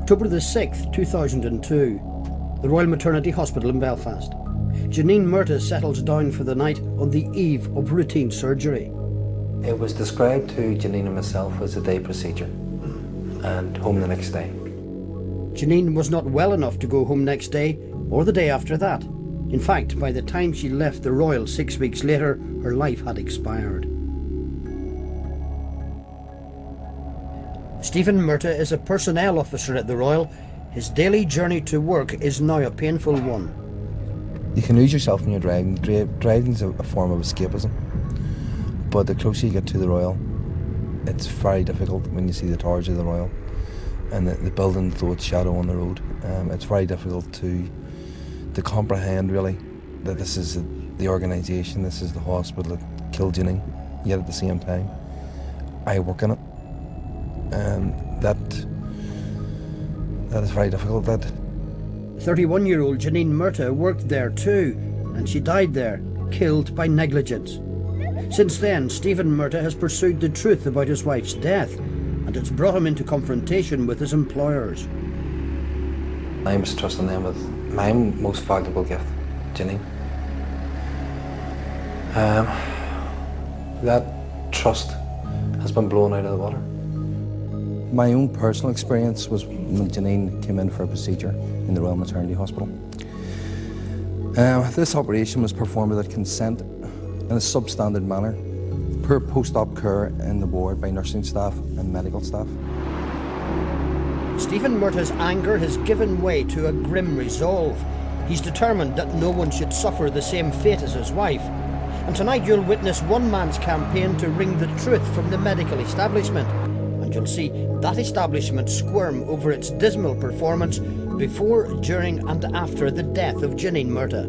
October the 6th, 2002, the Royal Maternity Hospital in Belfast. Janine Murtagh settles down for the night on the eve of routine surgery. It was described to Janine and myself as a day procedure and home the next day. Janine was not well enough to go home next day or the day after that. In fact, by the time she left the Royal 6 weeks later, her life had expired. Stephen Murtagh is a personnel officer at the Royal. His daily journey to work is now a painful one. You can lose yourself when you're driving. Driving's a form of escapism. But the closer you get to the Royal, it's very difficult when you see the towers of the Royal and the building through its shadow on the road. It's very difficult to comprehend really that this is the organisation, this is the hospital that killed Janine, yet at the same time I work in it. That is very difficult. 31-year-old Janine Murtagh worked there too, and she died there, killed by negligence. Since then, Stephen Murtagh has pursued the truth about his wife's death, and it's brought him into confrontation with his employers. I was trusting them with my most valuable gift, Janine. That trust has been blown out of the water. My own personal experience was when Janine came in for a procedure in the Royal Maternity Hospital. This operation was performed without consent in a substandard manner, poor post-op care in the ward by nursing staff and medical staff. Stephen Murtagh's anger has given way to a grim resolve. He's determined that no one should suffer the same fate as his wife. And tonight you'll witness one man's campaign to wring the truth from the medical establishment. And you'll see that establishment squirm over its dismal performance before, during and after the death of Janine Murtagh.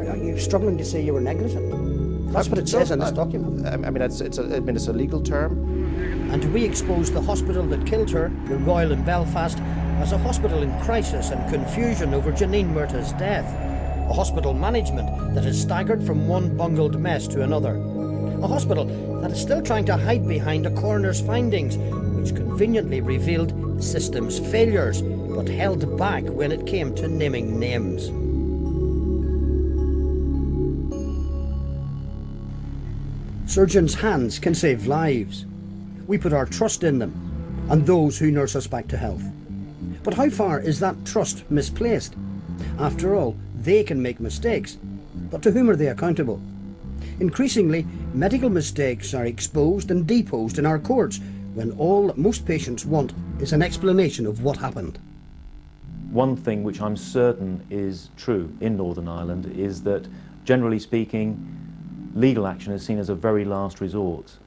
Are you struggling to say you were negligent? That's what it says in this document. I mean, it's a legal term. And we expose the hospital that killed her, the Royal in Belfast, as a hospital in crisis and confusion over Janine Murtagh's death. A hospital management that has staggered from one bungled mess to another. A hospital that is still trying to hide behind a coroner's findings, which conveniently revealed systems failures, but held back when it came to naming names. Surgeons' hands can save lives. We put our trust in them, and those who nurse us back to health. But how far is that trust misplaced? After all, they can make mistakes, but to whom are they accountable? Increasingly, medical mistakes are exposed and deposed in our courts when all that most patients want is an explanation of what happened. One thing which I'm certain is true in Northern Ireland is that, generally speaking, legal action is seen as a very last resort.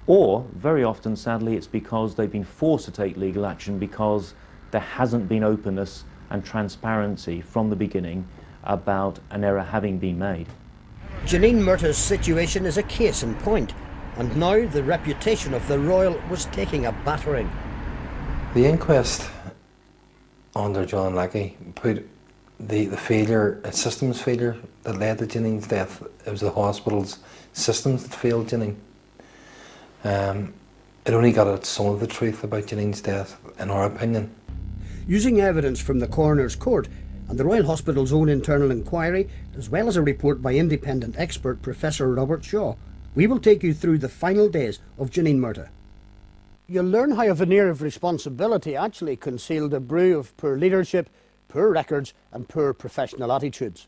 Or, very often, sadly, it's because they've been forced to take legal action because there hasn't been openness and transparency from the beginning about an error having been made. Janine Murtagh's situation is a case in point, and now the reputation of the Royal was taking a battering. The inquest under John Lackey put the failure, a systems failure that led to Janine's death. It was the hospital's systems that failed Janine. It only got at some of the truth about Janine's death, in our opinion. Using evidence from the coroner's court and the Royal Hospital's own internal inquiry, as well as a report by independent expert Professor Robert Shaw, we will take you through the final days of Janine Murtagh. You'll learn how a veneer of responsibility actually concealed a brew of poor leadership, poor records and poor professional attitudes.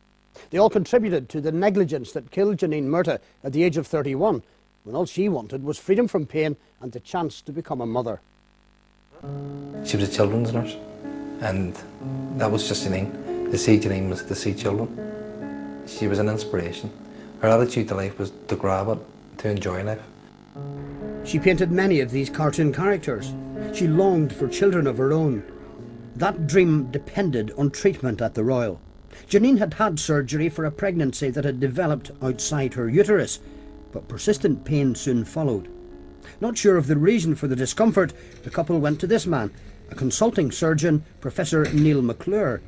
They all contributed to the negligence that killed Janine Murtagh at the age of 31, when all she wanted was freedom from pain and the chance to become a mother. She was a children's nurse, and that was just Janine. To see Janine was to see children. She was an inspiration. Her attitude to life was to grab it, to enjoy life. She painted many of these cartoon characters. She longed for children of her own. That dream depended on treatment at the Royal. Janine had had surgery for a pregnancy that had developed outside her uterus, but persistent pain soon followed. Not sure of the reason for the discomfort, the couple went to this man, a consulting surgeon, Professor Neil McClure.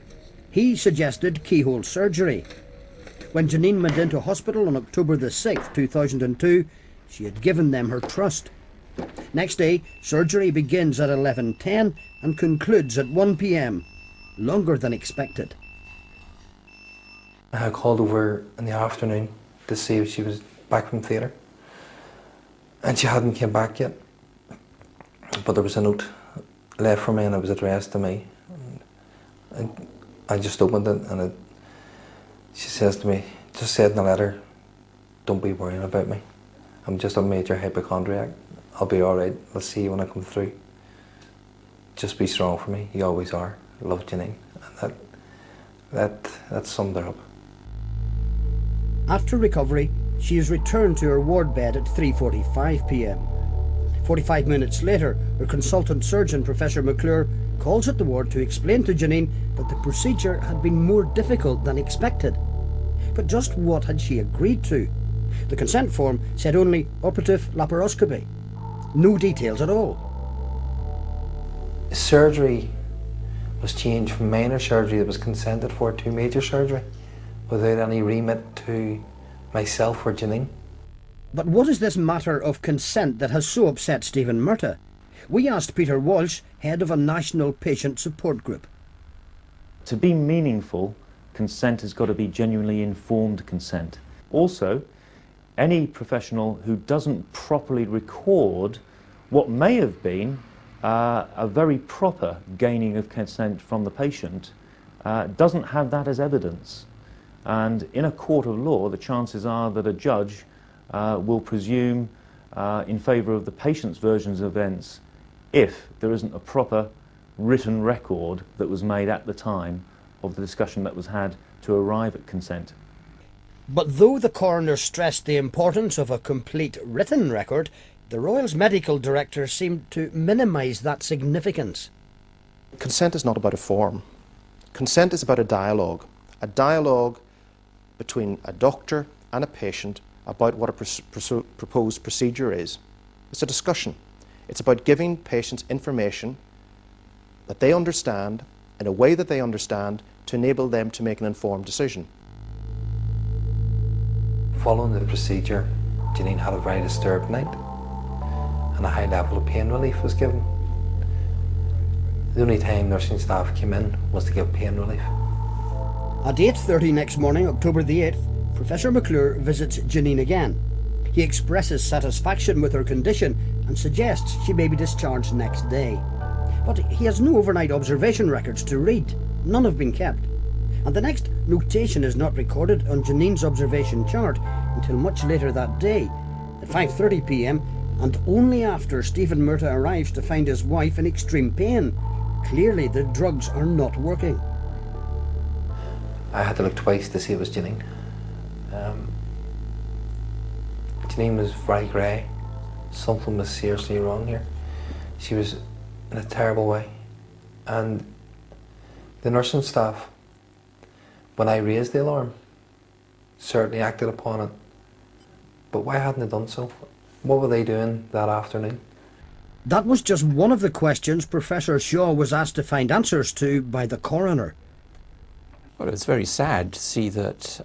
He suggested keyhole surgery. When Janine went into hospital on October the 6th, 2002, she had given them her trust. Next day, surgery begins at 11:10 and concludes at 1 p.m, longer than expected. I called over in the afternoon to see if she was back from theatre, and she hadn't came back yet. But there was a note left for me, and it was addressed to me. And I just opened it, and she says to me, just said in the letter, "Don't be worrying about me. I'm just a major hypochondriac. I'll be all right. I'll see you when I come through. Just be strong for me. You always are. Love, Janine." And that summed her up. After recovery, she is returned to her ward bed at 3:45 p.m. 45 minutes later, her consultant surgeon, Professor McClure, calls at the ward to explain to Janine that the procedure had been more difficult than expected. But just what had she agreed to? The consent form said only operative laparoscopy. No details at all. Surgery was changed from minor surgery that was consented for to major surgery without any remit to myself or Janine. But what is this matter of consent that has so upset Stephen Murtagh? We asked Peter Walsh, head of a national patient support group. To be meaningful, consent has got to be genuinely informed consent. Also, any professional who doesn't properly record what may have been a very proper gaining of consent from the patient doesn't have that as evidence. And in a court of law, the chances are that a judge will presume in favour of the patient's versions of events if there isn't a proper written record that was made at the time of the discussion that was had to arrive at consent. But though the coroner stressed the importance of a complete written record, the Royal's medical director seemed to minimise that significance. Consent is not about a form. Consent is about a dialogue between a doctor and a patient about what a proposed procedure is. It's a discussion. It's about giving patients information that they understand in a way that they understand to enable them to make an informed decision. Following the procedure, Janine had a very disturbed night, and a high level of pain relief was given. The only time nursing staff came in was to give pain relief. At 8:30 next morning, October the 8th, Professor McClure visits Janine again. He expresses satisfaction with her condition and suggests she may be discharged next day. But he has no overnight observation records to read. None have been kept. And the next notation is not recorded on Janine's observation chart until much later that day, at 5:30 p.m, and only after Stephen Murtagh arrives to find his wife in extreme pain. Clearly the drugs are not working. I had to look twice to see it was Janine. Janine was very grey. Something was seriously wrong here. She was in a terrible way. And the nursing staff, when I raised the alarm, certainly acted upon it. But why hadn't they done so? What were they doing that afternoon? That was just one of the questions Professor Shaw was asked to find answers to by the coroner. Well, it's very sad to see that